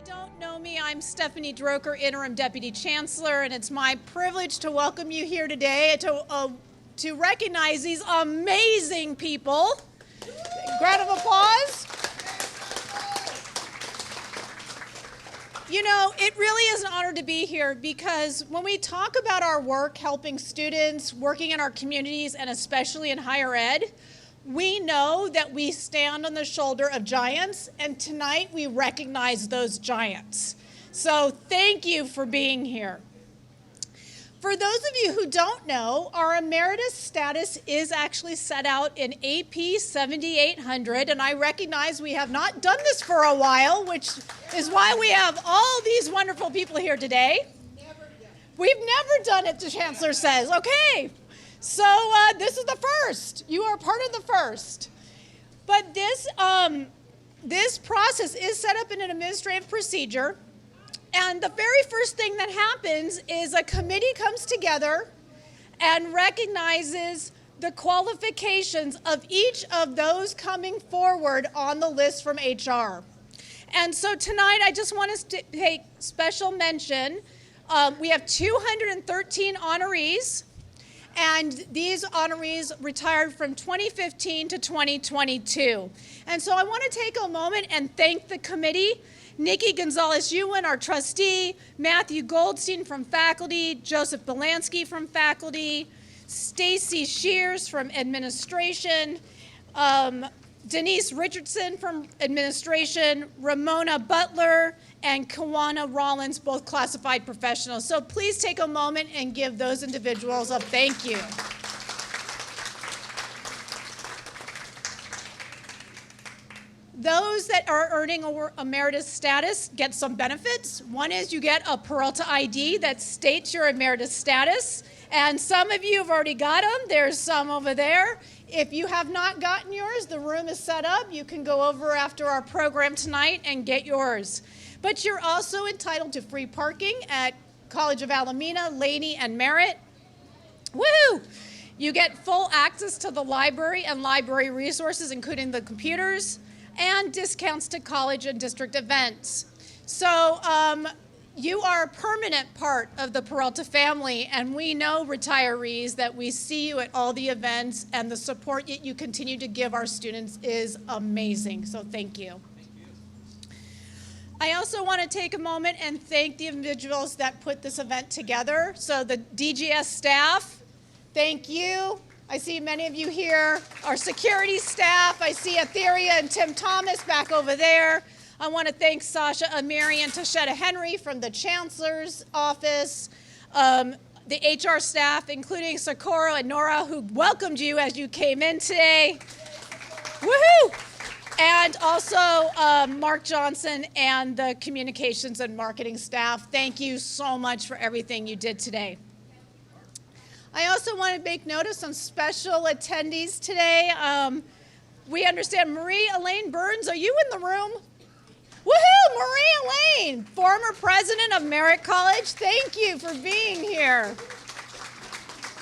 you don't know me, I'm Stephanie Droker, Interim Deputy Chancellor, and it's my privilege to welcome you here today to recognize these amazing people. Round of applause. You know, it really is an honor to be here because when we talk about our work helping students, working in our communities, and especially in higher ed, we know that we stand on the shoulder of giants, and tonight we recognize those giants. So thank you for being here. For those of you who don't know, our Emeritus Status is actually set out in AP 7800, and I recognize we have not done this for a while, which is why we have all these wonderful people here today. We've never done it, the Chancellor says. Okay. So this is the first. You are part of the first. But this process is set up in an administrative procedure. And the very first thing that happens is a committee comes together and recognizes the qualifications of each of those coming forward on the list from HR. And so tonight I just want us to take special mention. We have 213 honorees. And these honorees retired from 2015 to 2022. And so I want to take a moment and thank the committee, Nikki Gonzalez-Ewan, our trustee, Matthew Goldstein from faculty, Joseph Belansky from faculty, Stacy Shears from administration, Denise Richardson from administration, Ramona Butler, and Kawana Rollins, both classified professionals. So please take a moment and give those individuals a thank you. Those that are earning emeritus status get some benefits. One is you get a Peralta ID that states your emeritus status. And some of you have already got them. There's some over there. If you have not gotten yours, the room is set up. You can go over after our program tonight and get yours. But you're also entitled to free parking at College of Alameda, Laney, and Merritt. Woohoo! You get full access to the library and library resources, including the computers, and discounts to college and district events. So you are a permanent part of the Peralta family, and we know, retirees, that we see you at all the events, and the support that you continue to give our students is amazing. So thank you. I also want to take a moment and thank the individuals that put this event together. So the DGS staff, thank you. I see many of you here. Our security staff, I see Etheria and Tim Thomas back over there. I want to thank Sasha Amiri and Tashetta Henry from the Chancellor's office. The HR staff, including Socorro and Nora, who welcomed you as you came in today. Woohoo! And also Mark Johnson and the communications and marketing staff. Thank you so much for everything you did today. I also want to make note of some special attendees today. We understand Marie Elaine Burns, are you in the room? Woohoo, Marie Elaine, former president of Merritt College. Thank you for being here.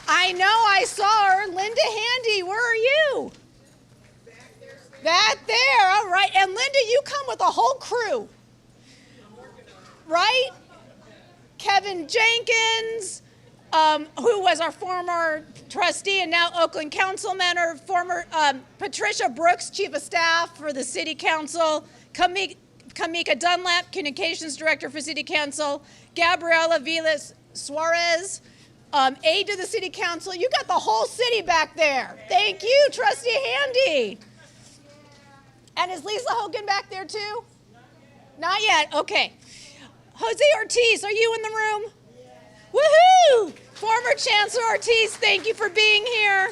I know I saw her. Linda Handy, where are you? Back there, all right. And Linda, you come with a whole crew, right? Kevin Jenkins, who was our former trustee and now Oakland council member, former Patricia Brooks, chief of staff for the city council, Kamika Dunlap, communications director for city council, Gabriela Vilas Suarez, aide to the city council. You got the whole city back there. Thank you, Trustee Handy. And is Lisa Hogan back there too? Not yet. Okay. Jose Ortiz, are you in the room? Woohoo! Former Chancellor Ortiz, thank you for being here.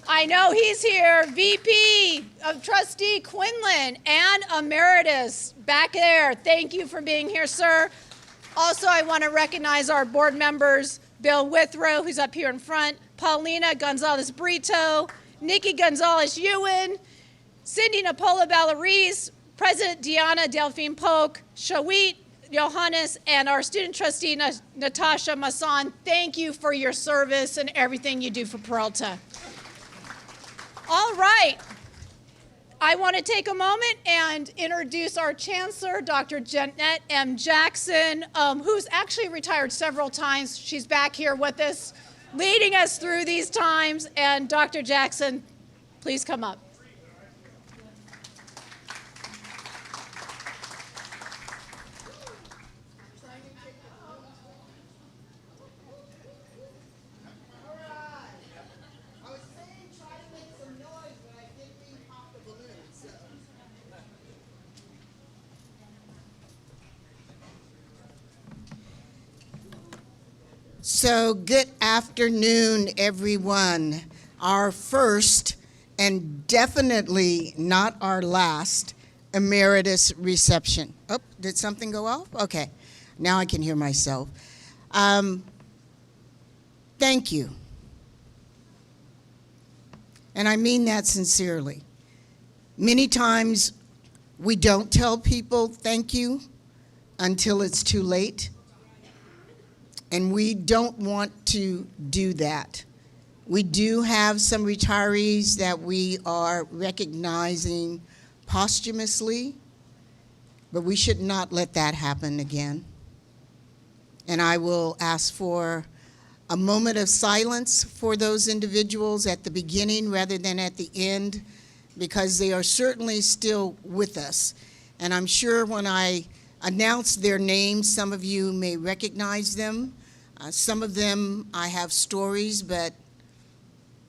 I know he's here. VP of Trustee Quinlan and Emeritus back there. Thank you for being here, sir. Also, I want to recognize our board members, Bill Withrow, who's up here in front, Paulina Gonzalez-Brito, Nikki Gonzalez-Ewan, Cindy Napola Ballariz, President Diana Delphine Polk, Shawit Johannes, and our student trustee, Natasha Masson. Thank you for your service and everything you do for Peralta. All right. I want to take a moment and introduce our Chancellor, Dr. Jeanette M. Jackson, who's actually retired several times. She's back here with us, leading us through these times. And Dr. Jackson, please come up. So good afternoon, everyone. Our first and definitely not our last Emeritus reception. Oh, did something go off? Okay, now I can hear myself. Thank you. And I mean that sincerely. Many times we don't tell people thank you until it's too late. And we don't want to do that. We do have some retirees that we are recognizing posthumously, but we should not let that happen again. And I will ask for a moment of silence for those individuals at the beginning rather than at the end, because they are certainly still with us. And I'm sure when I announce their names, some of you may recognize them. Some of them I have stories, but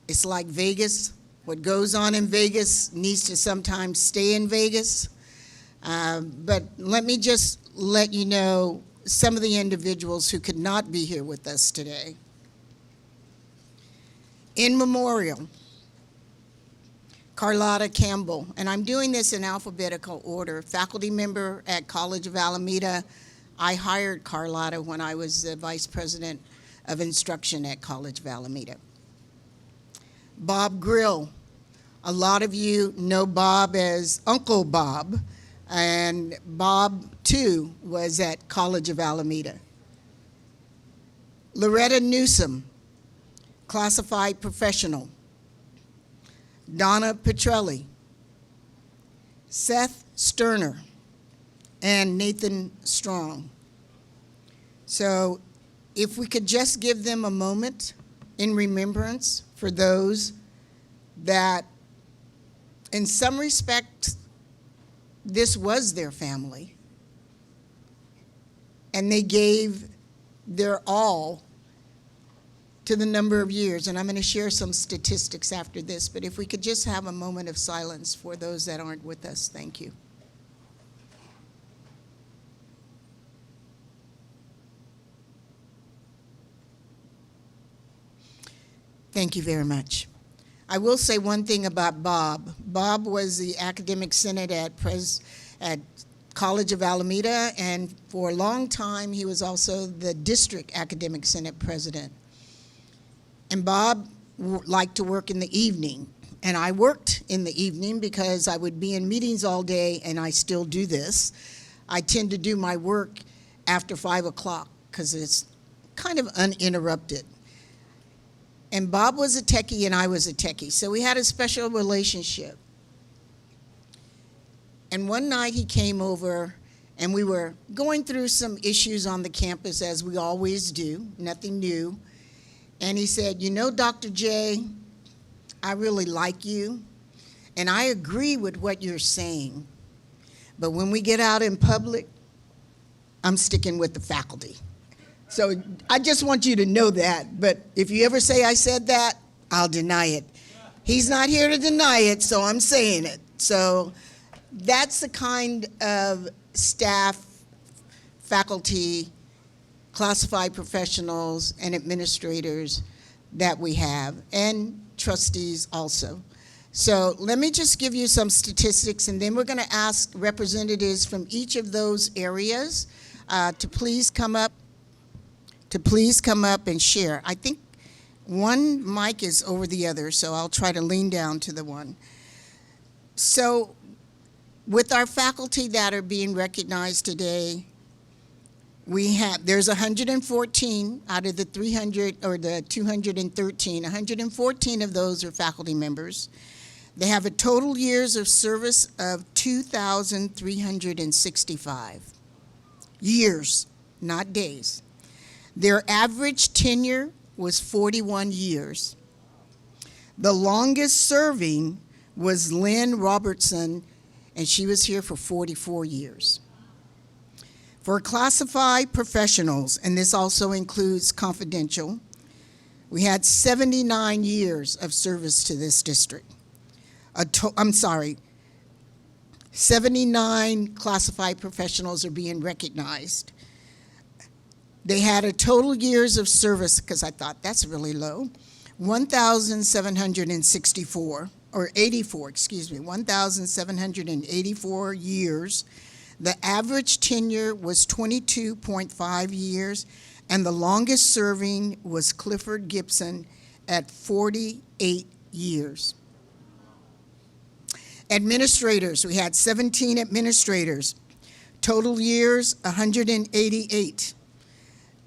it's like Vegas. What goes on in Vegas needs to sometimes stay in Vegas. But let me just let you know some of the individuals who could not be here with us today. In memoriam, Carlotta Campbell, and I'm doing this in alphabetical order, faculty member at College of Alameda. I hired Carlotta when I was the Vice President of Instruction at College of Alameda. Bob Grill. A lot of you know Bob as Uncle Bob, and Bob, too, was at College of Alameda. Loretta Newsom, classified professional. Donna Petrelli, Seth Sterner, and Nathan Strong. So if we could just give them a moment in remembrance for those that in some respect this was their family, and they gave their all to the number of years. And I'm going to share some statistics after this, but if we could just have a moment of silence for those that aren't with us. Thank you. Thank you very much. I will say one thing about Bob. Bob was the academic senate at College of Alameda, and for a long time he was also the district academic senate president. And Bob liked to work in the evening, and I worked in the evening because I would be in meetings all day, and I still do this. I tend to do my work after 5 o'clock because it's kind of uninterrupted. And Bob was a techie and I was a techie, so we had a special relationship. And one night he came over and we were going through some issues on the campus, as we always do, nothing new. And he said, you know, Dr. J, I really like you and I agree with what you're saying, but when we get out in public, I'm sticking with the faculty. So I just want you to know that, but if you ever say I said that, I'll deny it. He's not here to deny it, so I'm saying it. So that's the kind of staff, faculty, classified professionals, and administrators that we have, and trustees also. So let me just give you some statistics, and then we're going to ask representatives from each of those areas to please come up and share. I think one mic is over the other, so I'll try to lean down to the one. So with our faculty that are being recognized today, there's 114 out of the 300 or the 213. 114 of those are faculty members. They have a total years of service of 2,365 years, not days. Their average tenure was 41 years. The longest serving was Lynn Robertson, and she was here for 44 years. For classified professionals, and this also includes confidential, we had 79 years of service to this district. 79 classified professionals are being recognized. They had a total years of service, because I thought that's really low, 1,764, or 84, excuse me, 1,784 years. The average tenure was 22.5 years, and the longest serving was Clifford Gibson at 48 years. Administrators, we had 17 administrators. Total years, 188.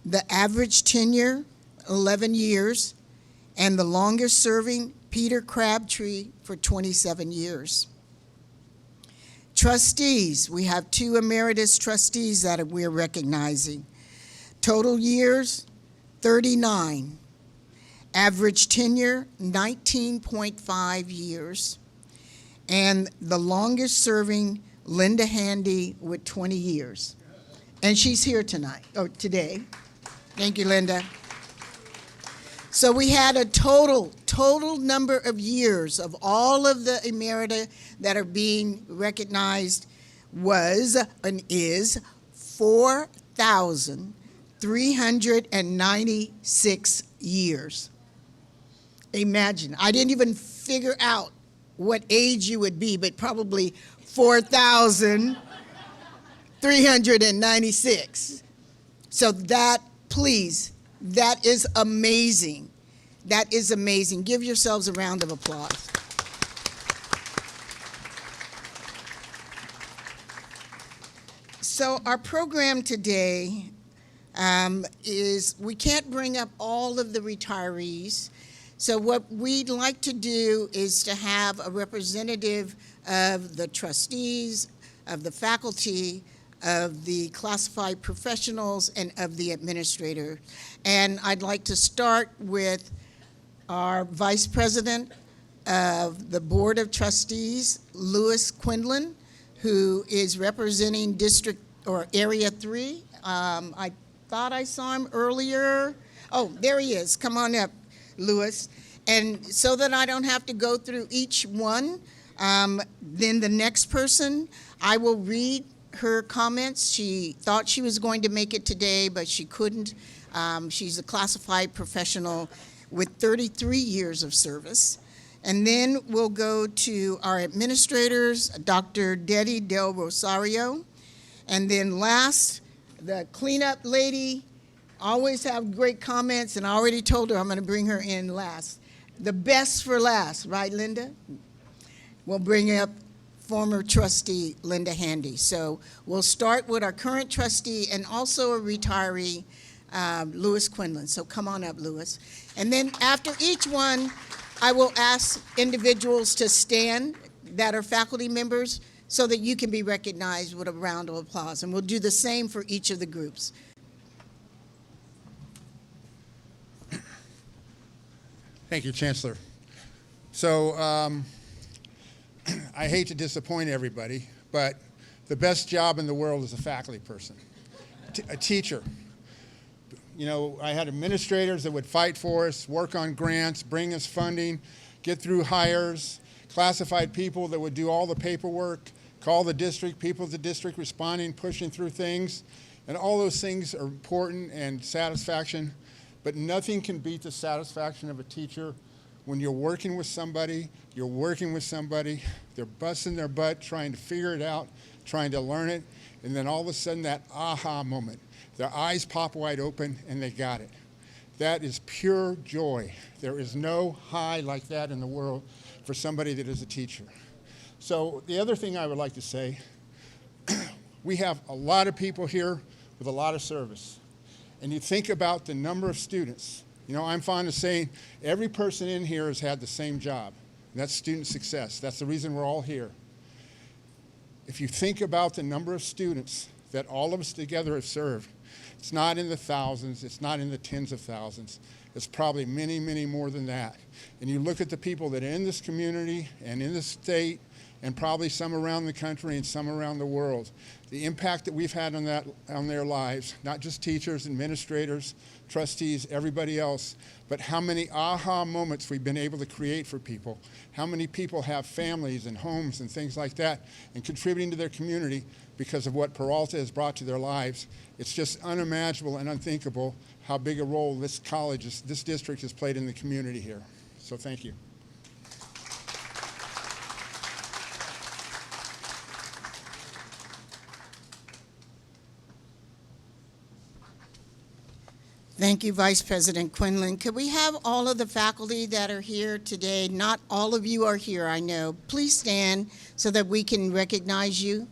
The average tenure, 11 years, and the longest serving, Peter Crabtree, for 27 years. Trustees, we have 2 emeritus trustees that we're recognizing. Total years, 39. Average tenure, 19.5 years. And the longest serving, Linda Handy, with 20 years. And she's here today. Thank you, Linda. So we had a total number of years of all of the emerita that are being recognized was and is 4,396 years. Imagine, I didn't even figure out what age you would be, but probably 4,396. So that, please, that is amazing. That is amazing. Give yourselves a round of applause. So our program today is, we can't bring up all of the retirees. So what we'd like to do is to have a representative of the trustees, of the faculty, of the classified professionals, and of the administrator. And I'd like to start with our Vice President of the Board of Trustees, Louis Quinlan, who is representing District or Area 3. I thought I saw him earlier. Oh, there he is. Come on up, Louis. And so that I don't have to go through each one, then the next person, I will read her comments. She thought she was going to make it today, but she couldn't. She's a classified professional with 33 years of service. And then we'll go to our administrators, Dr. Detty Del Rosario. And then last, the cleanup lady, always have great comments, and I already told her I'm going to bring her in last. The best for last, right, Linda? We'll bring up former trustee Linda Handy. So we'll start with our current trustee and also a retiree, Louis Quinlan. So come on up, Louis. And then after each one, I will ask individuals to stand that are faculty members so that you can be recognized with a round of applause. And we'll do the same for each of the groups. Thank you, Chancellor. So I hate to disappoint everybody, but the best job in the world is a faculty person, a teacher. You know, I had administrators that would fight for us, work on grants, bring us funding, get through hires, classified people that would do all the paperwork, call the district, people at the district responding, pushing through things. And all those things are important and satisfaction, but nothing can beat the satisfaction of a teacher when you're working with somebody, they're busting their butt, trying to figure it out, trying to learn it, and then all of a sudden that aha moment, their eyes pop wide open and they got it. That is pure joy. There is no high like that in the world for somebody that is a teacher. So the other thing I would like to say, we have a lot of people here with a lot of service. And you think about the number of students. You know, I'm fond of saying every person in here has had the same job. And that's student success. That's the reason we're all here. If you think about the number of students that all of us together have served, it's not in the thousands, it's not in the tens of thousands. It's probably many, many more than that. And you look at the people that are in this community and in the state and probably some around the country and some around the world, the impact that we've had on their lives, not just teachers, administrators, trustees, everybody else, but how many aha moments we've been able to create for people, how many people have families and homes and things like that and contributing to their community because of what Peralta has brought to their lives. It's just unimaginable and unthinkable how big a role this college, this district has played in the community here. So thank you. Thank you, Vice President Quinlan. Could we have all of the faculty that are here today? Not all of you are here, I know. Please stand so that we can recognize you.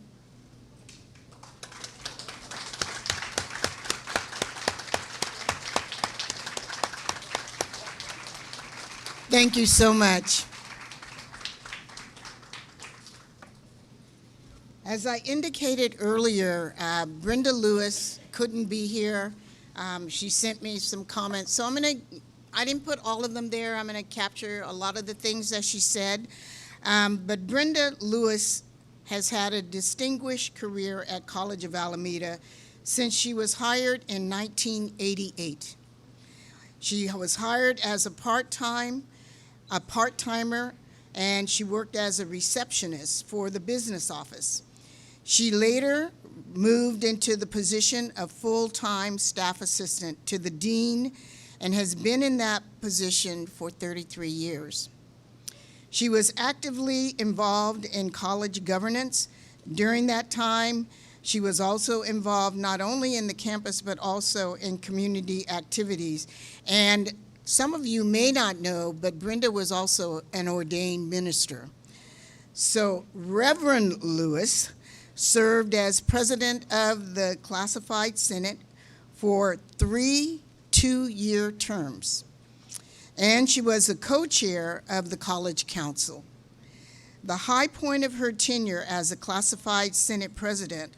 Thank you so much. As I indicated earlier, Brenda Lewis couldn't be here. She sent me some comments, so I didn't put all of them there. I'm gonna capture a lot of the things that she said. But Brenda Lewis has had a distinguished career at College of Alameda since she was hired in 1988. She was hired as a part-timer, and she worked as a receptionist for the business office. She later moved into the position of full-time staff assistant to the dean and has been in that position for 33 years. She was actively involved in college governance. During that time, she was also involved not only in the campus but also in community activities. And some of you may not know, but Brenda was also an ordained minister. So Reverend Lewis served as president of the Classified Senate for 3 two-year terms. And she was the co-chair of the College Council. The high point of her tenure as a Classified Senate president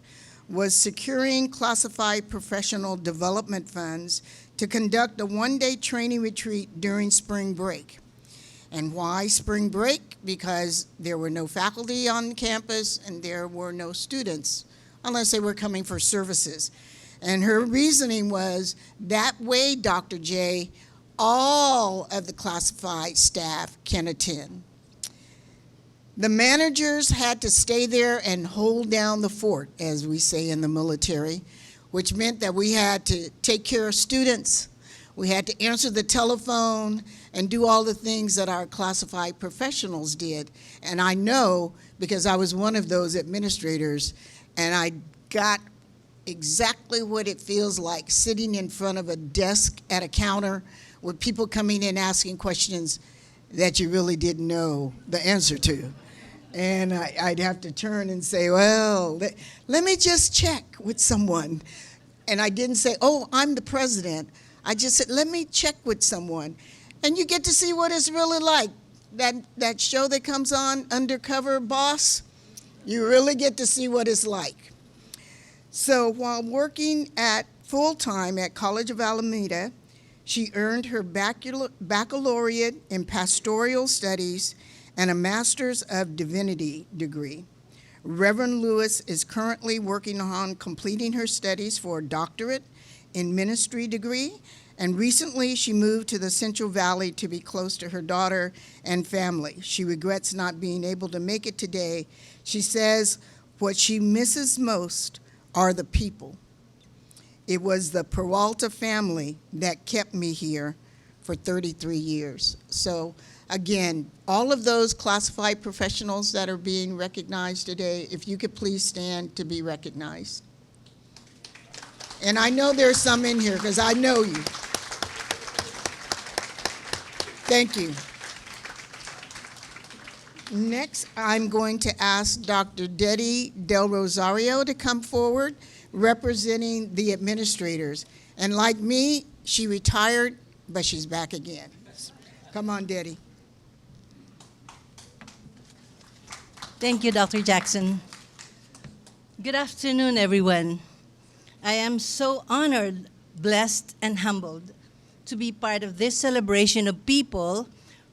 was securing classified professional development funds to conduct a one-day training retreat during spring break. And why spring break? Because there were no faculty on campus and there were no students, unless they were coming for services. And her reasoning was, that way, Dr. J, all of the classified staff can attend. The managers had to stay there and hold down the fort, as we say in the military, which meant that we had to take care of students, we had to answer the telephone and do all the things that our classified professionals did. And I know, because I was one of those administrators, and I got exactly what it feels like sitting in front of a desk at a counter with people coming in asking questions that you really didn't know the answer to. And I'd have to turn and say, well, let me just check with someone. And I didn't say, oh, I'm the president. I just said, let me check with someone. And you get to see what it's really like. That show that comes on, Undercover Boss, you really get to see what it's like. So while working at full-time at College of Alameda, she earned her baccalaureate in pastoral studies and a Master's of Divinity degree. Reverend Lewis is currently working on completing her studies for a doctorate in ministry degree, and recently she moved to the Central Valley to be close to her daughter and family. She regrets not being able to make it today. She says what she misses most are the people. It was the Peralta family that kept me here for 33 years. So again, all of those classified professionals that are being recognized today, if you could please stand to be recognized. And I know there's some in here because I know you. Thank you. Next, I'm going to ask Dr. Detty Del Rosario to come forward, representing the administrators. And like me, she retired, but she's back again. Come on, Detty. Thank you, Dr. Jackson. Good afternoon, everyone. I am so honored, blessed, and humbled to be part of this celebration of people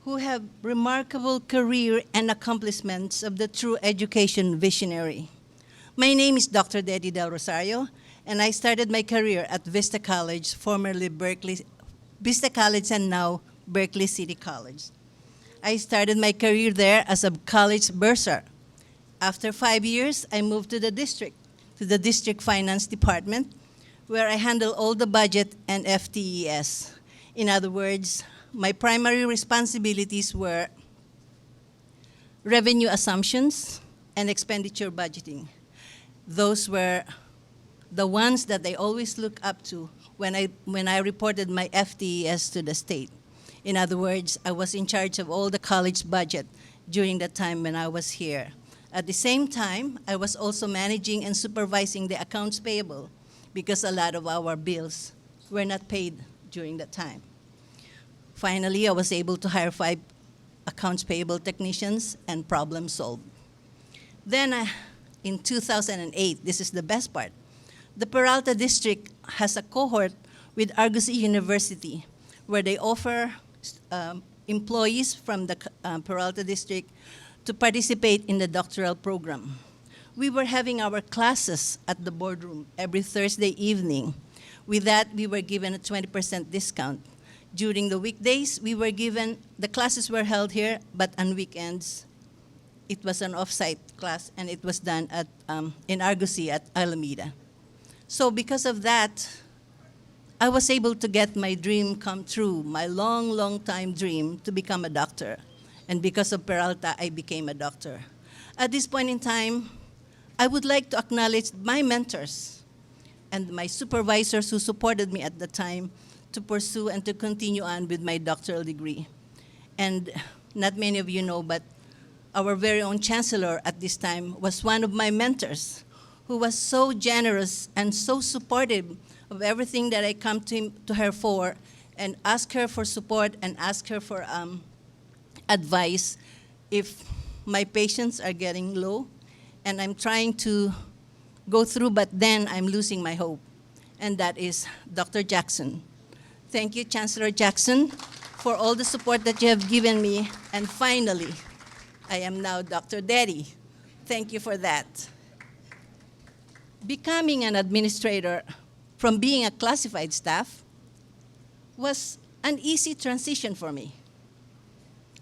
who have remarkable career and accomplishments of the true education visionary. My name is Dr. Deddy Del Rosario, and I started my career at Vista College, formerly Vista College and now Berkeley City College. I started my career there as a college bursar. After 5 years, I moved to the district finance department, where I handle all the budget and FTES. In other words, my primary responsibilities were revenue assumptions and expenditure budgeting. Those were the ones that I always look up to when I reported my FTES to the state. In other words, I was in charge of all the college budget during the time when I was here. At the same time, I was also managing and supervising the accounts payable because a lot of our bills were not paid during that time. Finally, I was able to hire 5 accounts payable technicians and problem solve. Then in 2008, this is the best part, the Peralta District has a cohort with Argosy University where they offer employees from the Peralta District to participate in the doctoral program. We were having our classes at the boardroom every Thursday evening. With that, we were given a 20% discount. During the weekdays, the classes were held here, but on weekends, it was an off-site class, and it was done in Argosy at Alameda. So because of that, I was able to get my dream come true, my long, long time dream to become a doctor. And because of Peralta, I became a doctor. At this point in time, I would like to acknowledge my mentors and my supervisors who supported me at the time to pursue and to continue on with my doctoral degree. And not many of you know, but our very own Chancellor at this time was one of my mentors who was so generous and so supportive of everything that I come to her for and ask her for support and ask her for advice if my patients are getting low and I'm trying to go through, but then I'm losing my hope. And that is Dr. Jackson. Thank you, Chancellor Jackson, for all the support that you have given me. And finally, I am now Dr. Deddy. Thank you for that. Becoming an administrator from being a classified staff was an easy transition for me.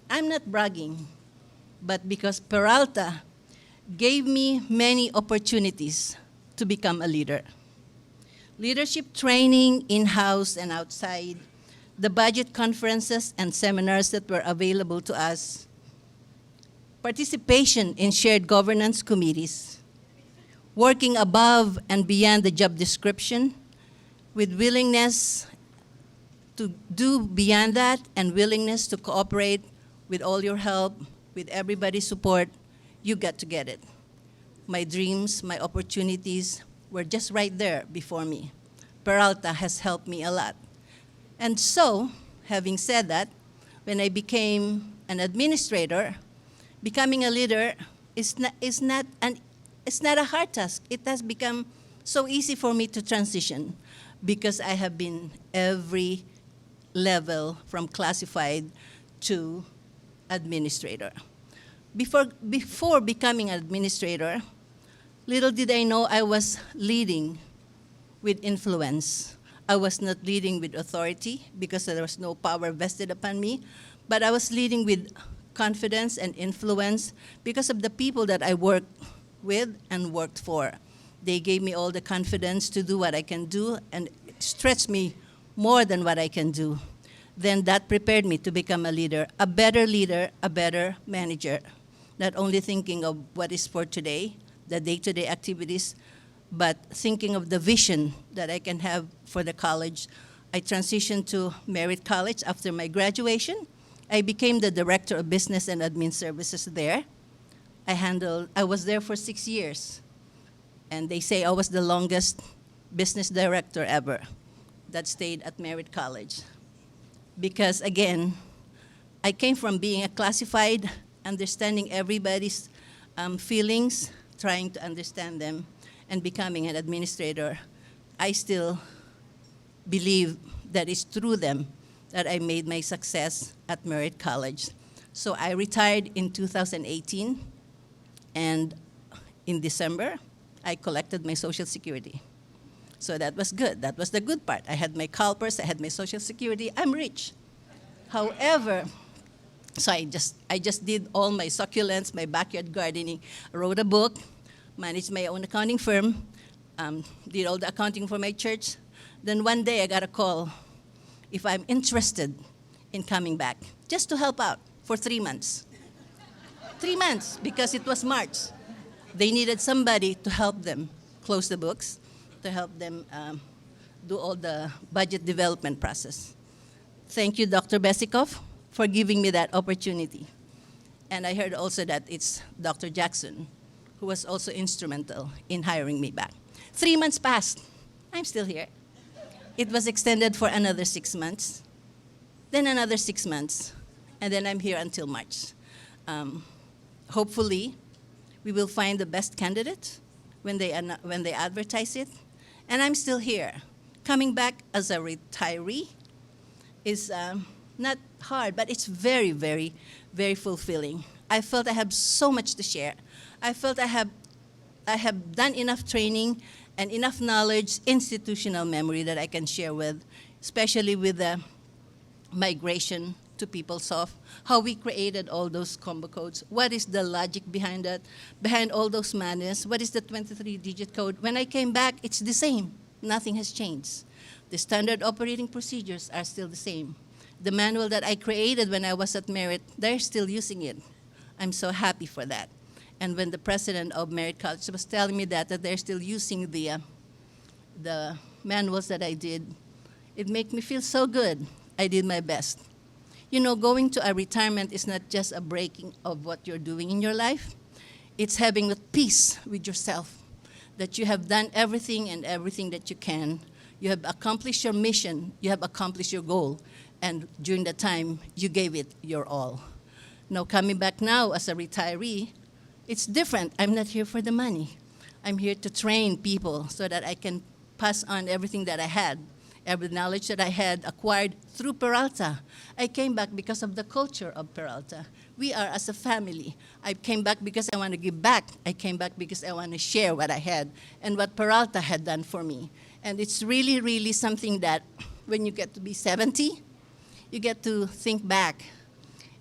I'm not bragging, but because Peralta gave me many opportunities to become a leader. Leadership training in-house and outside, the budget conferences and seminars that were available to us, participation in shared governance committees, working above and beyond the job description with willingness to do beyond that and willingness to cooperate with all your help, with everybody's support, you got to get it. My dreams, my opportunities were just right there before me. Peralta has helped me a lot. And so, having said that, when I became an administrator, becoming a leader is not a hard task. It has become so easy for me to transition because I have been every level from classified to administrator. Before becoming an administrator, little did I know I was leading with influence. I was not leading with authority because there was no power vested upon me, but I was leading with confidence and influence because of the people that I worked with and worked for. They gave me all the confidence to do what I can do and stretched me more than what I can do. Then that prepared me to become a leader, a better manager, not only thinking of what is for today, the day-to-day activities, but thinking of the vision that I can have for the college. I transitioned to Merritt College after my graduation. I became the Director of Business and Admin Services there. I was there for 6 years, and they say I was the longest business director ever that stayed at Merritt College. Because again, I came from being a classified, understanding everybody's feelings, trying to understand them, and becoming an administrator, I still believe that it's through them that I made my success at Merritt College. So I retired in 2018, and in December, I collected my Social Security. So that was good. That was the good part. I had my CalPERS, I had my Social Security, I'm rich. However, so I just did all my succulents, my backyard gardening, wrote a book, managed my own accounting firm, did all the accounting for my church. Then one day I got a call if I'm interested in coming back, just to help out for 3 months. 3 months, because it was March. They needed somebody to help them close the books, to help them do all the budget development process. Thank you, Dr. Besikoff, for giving me that opportunity. And I heard also that it's Dr. Jackson, who was also instrumental in hiring me back. 3 months passed. I'm still here. It was extended for another 6 months, then another 6 months, and then I'm here until March. Hopefully, we will find the best candidate when they advertise it, and I'm still here. Coming back as a retiree is not hard, but it's very, very, very fulfilling. I felt I have so much to share. I felt I have done enough training and enough knowledge, institutional memory that I can share with, especially with the migration to PeopleSoft, how we created all those combo codes, what is the logic behind that, behind all those madness, what is the 23-digit code. When I came back, it's the same. Nothing has changed. The standard operating procedures are still the same. The manual that I created when I was at Merritt, they're still using it. I'm so happy for that. And when the president of Merritt College was telling me that they're still using the manuals that I did, it made me feel so good. I did my best. You know, going to a retirement is not just a breaking of what you're doing in your life. It's having a peace with yourself, that you have done everything and everything that you can. You have accomplished your mission. You have accomplished your goal. And during the time, you gave it your all. Now, coming back now as a retiree, it's different. I'm not here for the money. I'm here to train people so that I can pass on everything that I had, every knowledge that I had acquired through Peralta. I came back because of the culture of Peralta. We are as a family. I came back because I want to give back. I came back because I want to share what I had and what Peralta had done for me. And it's really, really something that when you get to be 70, you get to think back.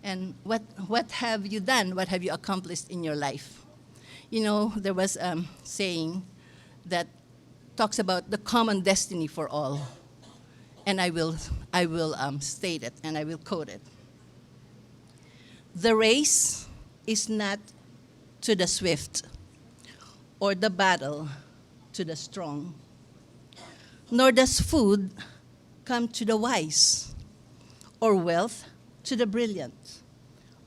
And what have you done? What have you accomplished in your life? You know, there was a saying that talks about the common destiny for all. And I will state it, and I will quote it. The race is not to the swift, or the battle to the strong, nor does food come to the wise, or wealth to the brilliant,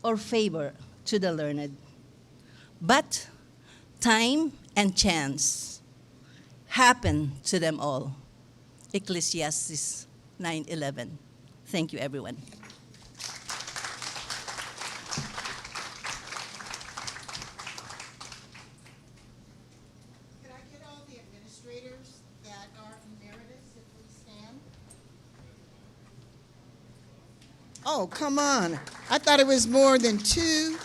or favor to the learned. But time and chance happen to them all. Ecclesiastes 9:11. Thank you, everyone. Could I get all the administrators that are emeritus if we stand? Oh, come on. I thought it was more than two.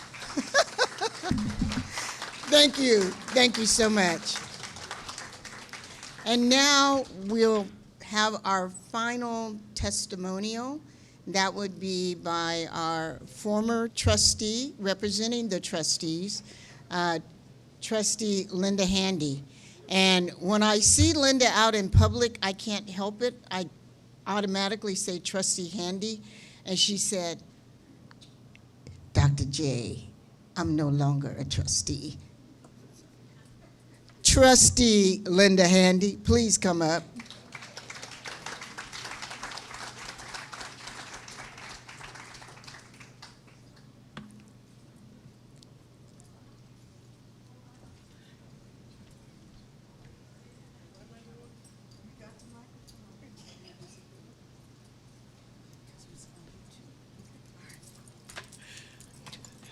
Thank you. Thank you so much. And now we'll have our final testimonial. That would be by our former trustee representing the trustees, Trustee Linda Handy. And when I see Linda out in public, I can't help it. I automatically say Trustee Handy. And she said, Dr. J, I'm no longer a trustee. Trustee Linda Handy, please come up.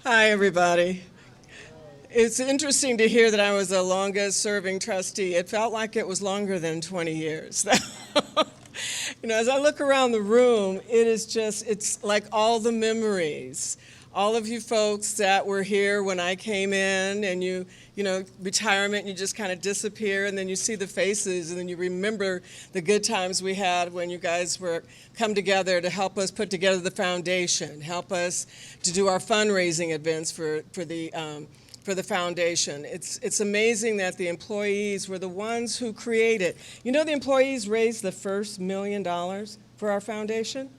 Hi, everybody. It's interesting to hear that I was the longest serving trustee. It felt like it was longer than 20 years. You know, as I look around the room, it's like all the memories. All of you folks that were here when I came in, and you know, retirement, you just kind of disappear, and then you see the faces, and then you remember the good times we had when you guys were come together to help us put together the foundation, help us to do our fundraising events for the foundation. It's amazing that the employees were the ones who created. You know, the employees raised the first $1 million for our foundation,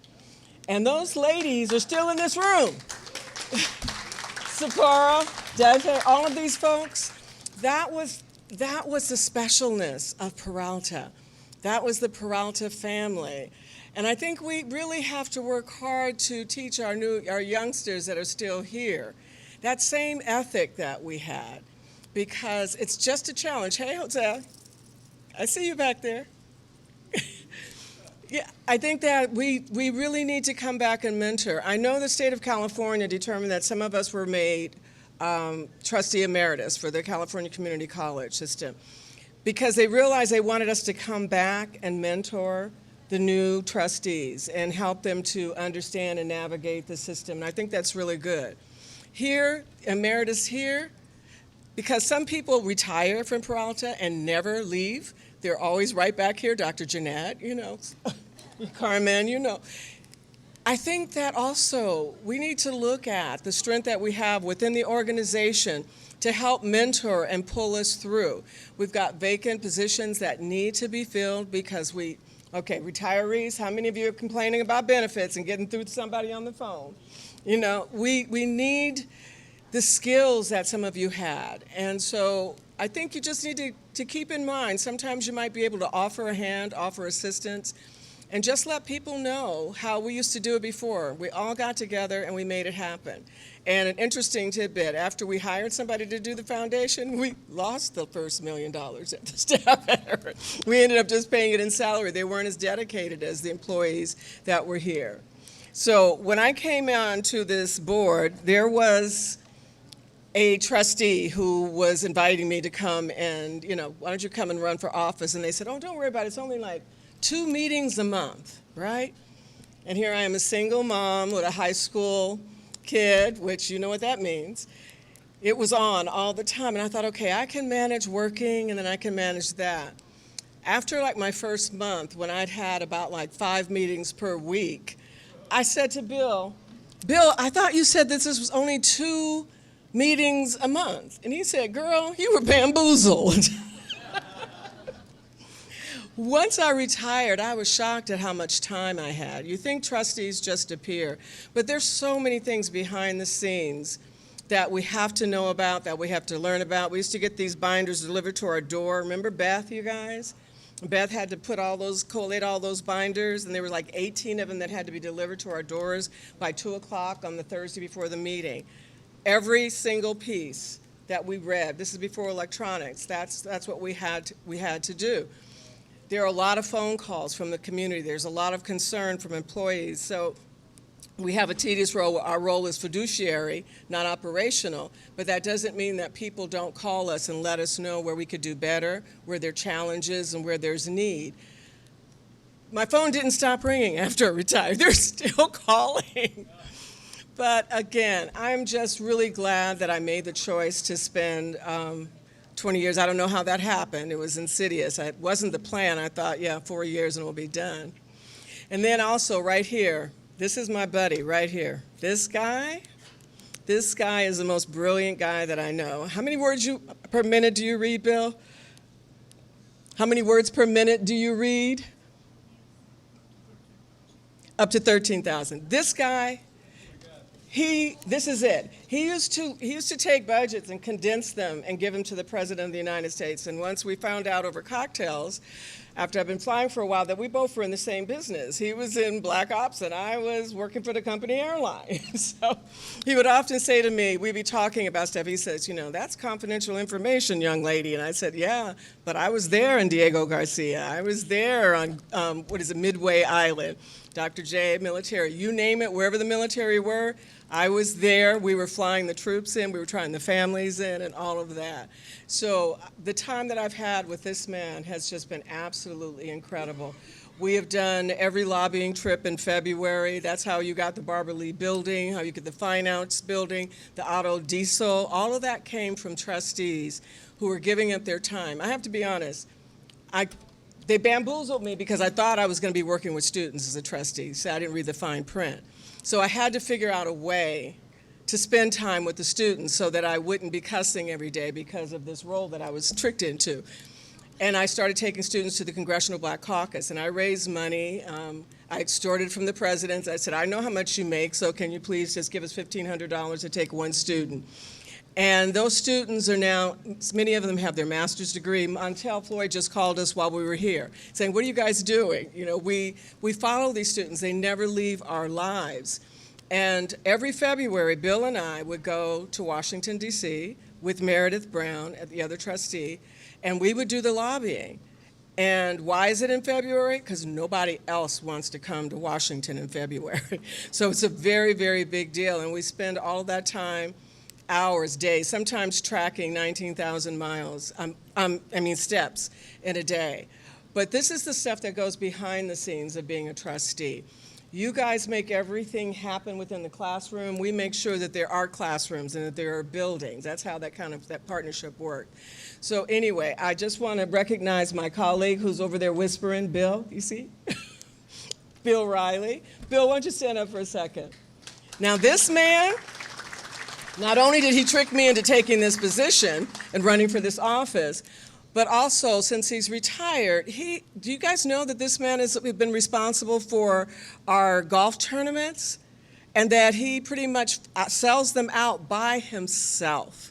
and those ladies are still in this room. Sephora, Dante, all of these folks, that was the specialness of Peralta. That was the Peralta family. And I think we really have to work hard to teach our youngsters that are still here that same ethic that we had, because it's just a challenge. Hey, Jose, I see you back there. Yeah, I think that we really need to come back and mentor. I know the state of California determined that some of us were made trustee emeritus for the California Community College system because they realized they wanted us to come back and mentor the new trustees and help them to understand and navigate the system. And I think that's really good. Here, emeritus here, because some people retire from Peralta and never leave. They're always right back here, Dr. Jeanette, you know, Carmen, you know. I think that also we need to look at the strength that we have within the organization to help mentor and pull us through. We've got vacant positions that need to be filled because okay, retirees, how many of you are complaining about benefits and getting through to somebody on the phone? You know, we need the skills that some of you had. And so I think you just need to keep in mind, sometimes you might be able to offer a hand, offer assistance, and just let people know how we used to do it before. We all got together and we made it happen. And an interesting tidbit, after we hired somebody to do the foundation, we lost the first $1 million at the staff. We ended up just paying it in salary. They weren't as dedicated as the employees that were here. So when I came on to this board, there was a trustee who was inviting me to come and, you know, why don't you come and run for office? And they said, oh, don't worry about it. It's only like 2 meetings a month, right? And here I am, a single mom with a high school kid, which you know what that means. It was on all the time. And I thought, okay, I can manage working and then I can manage that. After like my first month, when I'd had about like 5 meetings per week, I said to Bill, I thought you said this was only 2 meetings a month. And he said, girl, you were bamboozled. Once I retired, I was shocked at how much time I had. You think trustees just appear, but there's so many things behind the scenes that we have to know about, that we have to learn about. We used to get these binders delivered to our door. Remember Beth, you guys? Beth had to collate all those binders, and there were like 18 of them that had to be delivered to our doors by 2 o'clock on the Thursday before the meeting. Every single piece that we read, this is before electronics, that's what we had to do. There are a lot of phone calls from the community. There's a lot of concern from employees. So we have a tedious role. Our role is fiduciary, not operational, but that doesn't mean that people don't call us and let us know where we could do better, where there are challenges and where there's need. My phone didn't stop ringing after I retired. They're still calling. But again, I'm just really glad that I made the choice to spend 20 years. I don't know how that happened. It was insidious. It wasn't the plan. I thought, yeah, 4 years and we'll be done. And then also right here, this is my buddy right here. This guy is the most brilliant guy that I know. How many words per minute do you read, Bill? How many words per minute do you read? Up to 13,000. This guy, this is it. He used to take budgets and condense them and give them to the President of the United States. And once we found out over cocktails, after I've been flying for a while, that we both were in the same business. He was in Black Ops and I was working for the company airline. So he would often say to me, we'd be talking about stuff. He says, you know, that's confidential information, young lady. And I said, yeah, but I was there in Diego Garcia. I was there on, Midway Island. Dr. J, military, you name it, wherever the military were, I was there. We were flying the troops in. We were trying the families in and all of that. So the time that I've had with this man has just been absolutely incredible. We have done every lobbying trip in February. That's how you got the Barbara Lee building, how you get the Fine Arts building, the auto diesel. All of that came from trustees who were giving up their time. I have to be honest. They bamboozled me because I thought I was going to be working with students as a trustee, so I didn't read the fine print. So I had to figure out a way to spend time with the students so that I wouldn't be cussing every day because of this role that I was tricked into. And I started taking students to the Congressional Black Caucus, and I raised money. I extorted from the presidents. I said, I know how much you make, so can you please just give us $1,500 to take one student? And those students are now, many of them have their master's degree. Montel Floyd just called us while we were here, saying, what are you guys doing? You know, we follow these students. They never leave our lives. And every February, Bill and I would go to Washington, D.C. with Meredith Brown, the other trustee, and we would do the lobbying. And why is it in February? Because nobody else wants to come to Washington in February. So it's a very, very big deal. And we spend all of that time, hours, days, sometimes tracking 19,000 miles, steps in a day. But this is the stuff that goes behind the scenes of being a trustee. You guys make everything happen within the classroom. We make sure that there are classrooms and that there are buildings. That's how that partnership worked. So anyway, I just want to recognize my colleague who's over there whispering, Bill, you see? Bill Riley. Bill, why don't you stand up for a second? Now this man, not only did he trick me into taking this position and running for this office, but also since he's retired, do you guys know that this man has been responsible for our golf tournaments and that he pretty much sells them out by himself?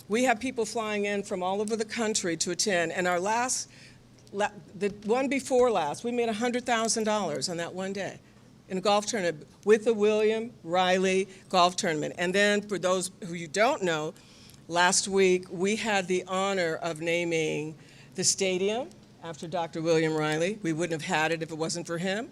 We have people flying in from all over the country to attend, and our the one before last, we made $100,000 on that one day in a golf tournament with the William Riley Golf Tournament. And then for those who you don't know, last week we had the honor of naming the stadium after Dr. William Riley. We wouldn't have had it if it wasn't for him.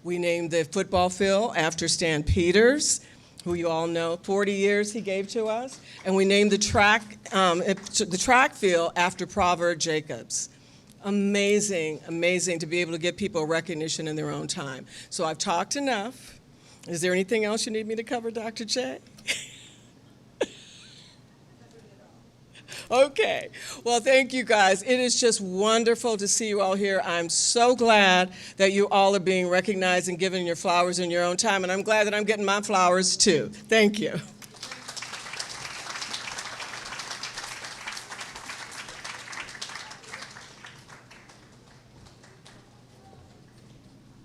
We named the football field after Stan Peters, who you all know, 40 years he gave to us. And we named the track field after Proverb Jacobs. Amazing, amazing to be able to give people recognition in their own time. So I've talked enough. Is there anything else you need me to cover, Dr. Che? Okay. Well, thank you guys. It is just wonderful to see you all here. I'm so glad that you all are being recognized and given your flowers in your own time, and I'm glad that I'm getting my flowers too. Thank you.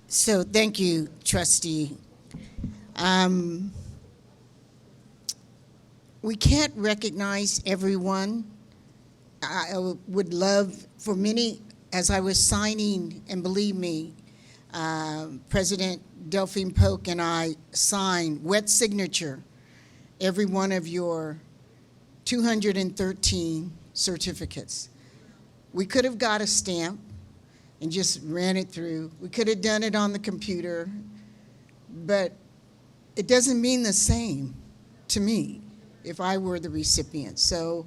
So thank you, Trustee. We can't recognize everyone. I would love for many, as I was signing, and believe me, President Delphine Polk and I signed wet signature every one of your 213 certificates. We could have got a stamp and just ran it through. We could have done it on the computer, but it doesn't mean the same to me if I were the recipient. So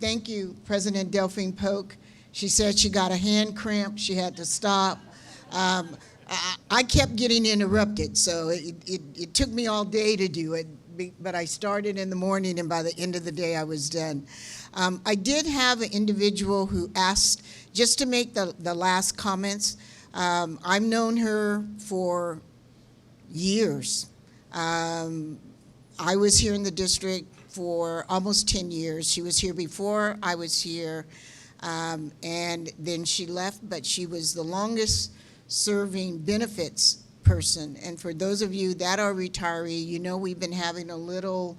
thank you, President Delphine Polk. She said she got a hand cramp, she had to stop. I kept getting interrupted, so it took me all day to do it, but I started in the morning, and by the end of the day I was done. I did have an individual who asked, just to make the last comments, I've known her for years. I was here in the district for almost 10 years. She was here before I was here, and then she left, but she was the longest serving benefits person. And for those of you that are retiree, you know we've been having a little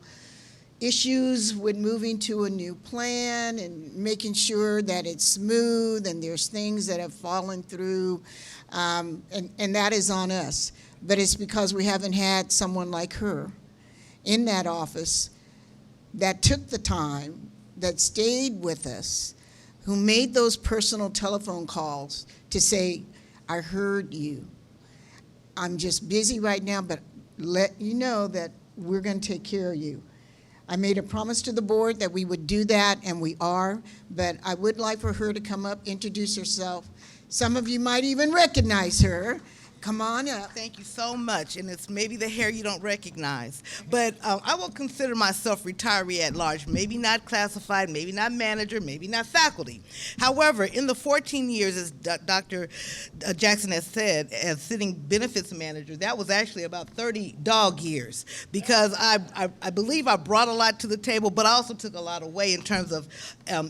issues with moving to a new plan and making sure that it's smooth, and there's things that have fallen through, and that is on us. But it's because we haven't had someone like her in that office that took the time, that stayed with us, who made those personal telephone calls to say, I heard you. I'm just busy right now, but let you know that we're going to take care of you. I made a promise to the board that we would do that, and we are, but I would like for her to come up, introduce herself. Some of you might even recognize her. Come on up. Thank you so much, and it's maybe the hair you don't recognize, but I will consider myself retiree at large, maybe not classified, maybe not manager, maybe not faculty. However, in the 14 years, as Dr. Jackson has said, as sitting benefits manager, that was actually about 30 dog years, because I believe I brought a lot to the table, but I also took a lot away in terms of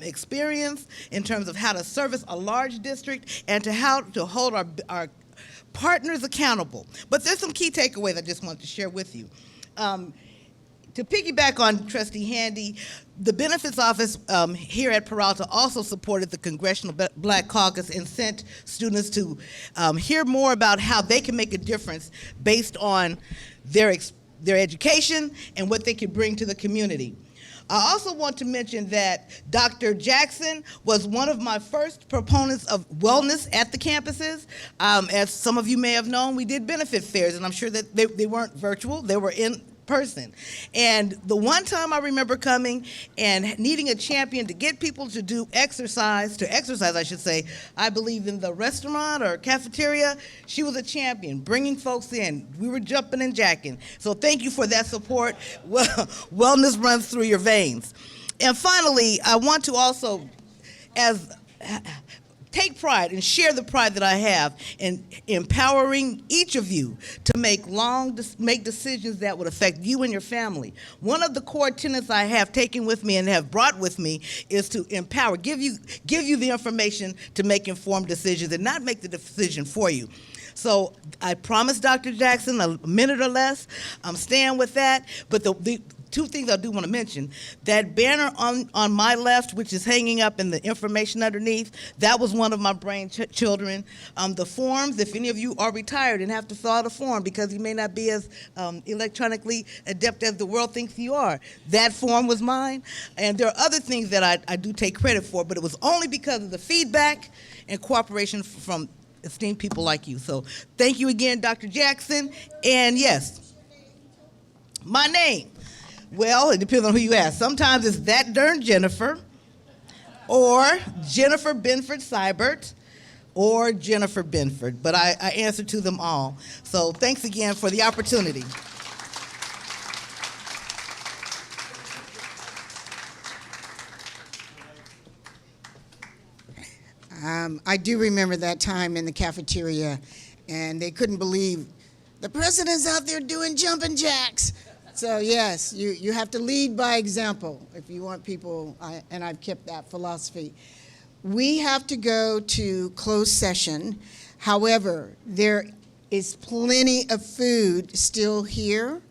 experience, in terms of how to service a large district, and to how to hold our partners accountable. But there's some key takeaways I just wanted to share with you. To piggyback on Trustee Handy, the Benefits Office here at Peralta also supported the Congressional Black Caucus and sent students to hear more about how they can make a difference based on their education and what they could bring to the community. I also want to mention that Dr. Jackson was one of my first proponents of wellness at the campuses. As some of you may have known, we did benefit fairs, and I'm sure that they weren't virtual, they were in person. And the one time I remember coming and needing a champion to get people to do exercise, I should say, I believe in the restaurant or cafeteria, she was a champion, bringing folks in. We were jumping and jacking. So thank you for that support. Well, wellness runs through your veins. And finally, I want to also, take pride and share the pride that I have in empowering each of you to make decisions that would affect you and your family. One of the core tenets I have taken with me and have brought with me is to empower, give you the information to make informed decisions and not make the decision for you. So I promised Dr. Jackson a minute or less. I'm staying with that. But the two things I do want to mention, that banner on my left, which is hanging up in the information underneath, that was one of my brainchildren. The forms, if any of you are retired and have to fill out a form because you may not be as electronically adept as the world thinks you are, that form was mine. And there are other things that I do take credit for, but it was only because of the feedback and cooperation from esteemed people like you. So thank you again, Dr. Jackson. And yes, my name. Well, it depends on who you ask. Sometimes it's that darn Jennifer, or Jennifer Benford Seibert, or Jennifer Benford. But I answer to them all. So thanks again for the opportunity. I do remember that time in the cafeteria, and they couldn't believe the president's out there doing jumping jacks. So yes, you have to lead by example if you want people, and I've kept that philosophy. We have to go to closed session. However, there is plenty of food still here.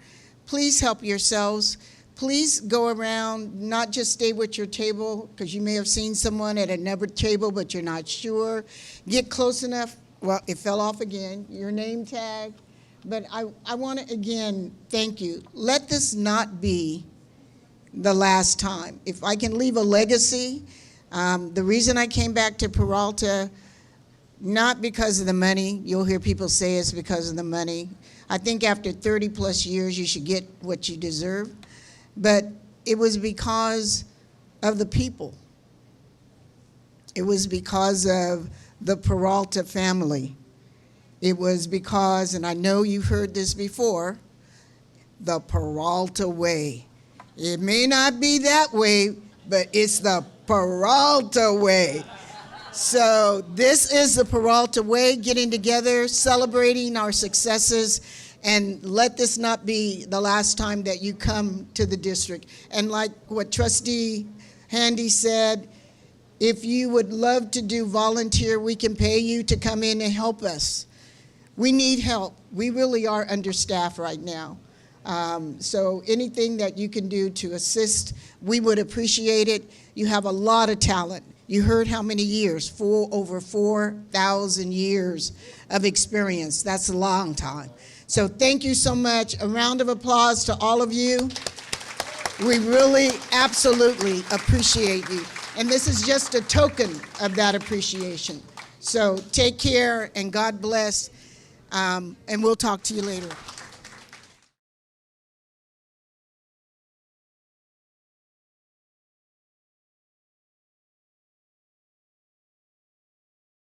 Please help yourselves. Please go around, not just stay with your table, because you may have seen someone at another table, but you're not sure. Get close enough. Well, it fell off again, your name tag. But I want to, again, thank you. Let this not be the last time. If I can leave a legacy, the reason I came back to Peralta, not because of the money. You'll hear people say it's because of the money. I think after 30 plus years, you should get what you deserve. But it was because of the people. It was because of the Peralta family. It was because, and I know you've heard this before, the Peralta way. It may not be that way, but it's the Peralta way. So this is the Peralta way, getting together, celebrating our successes, and let this not be the last time that you come to the district. And like what Trustee Handy said, if you would love to do volunteer, we can pay you to come in and help us. We need help. We really are understaffed right now. So anything that you can do to assist, we would appreciate it. You have a lot of talent. You heard how many years, over 4,000 years of experience. That's a long time. So thank you so much. A round of applause to all of you. We really absolutely appreciate you. And this is just a token of that appreciation. So take care and God bless. And we'll talk to you later.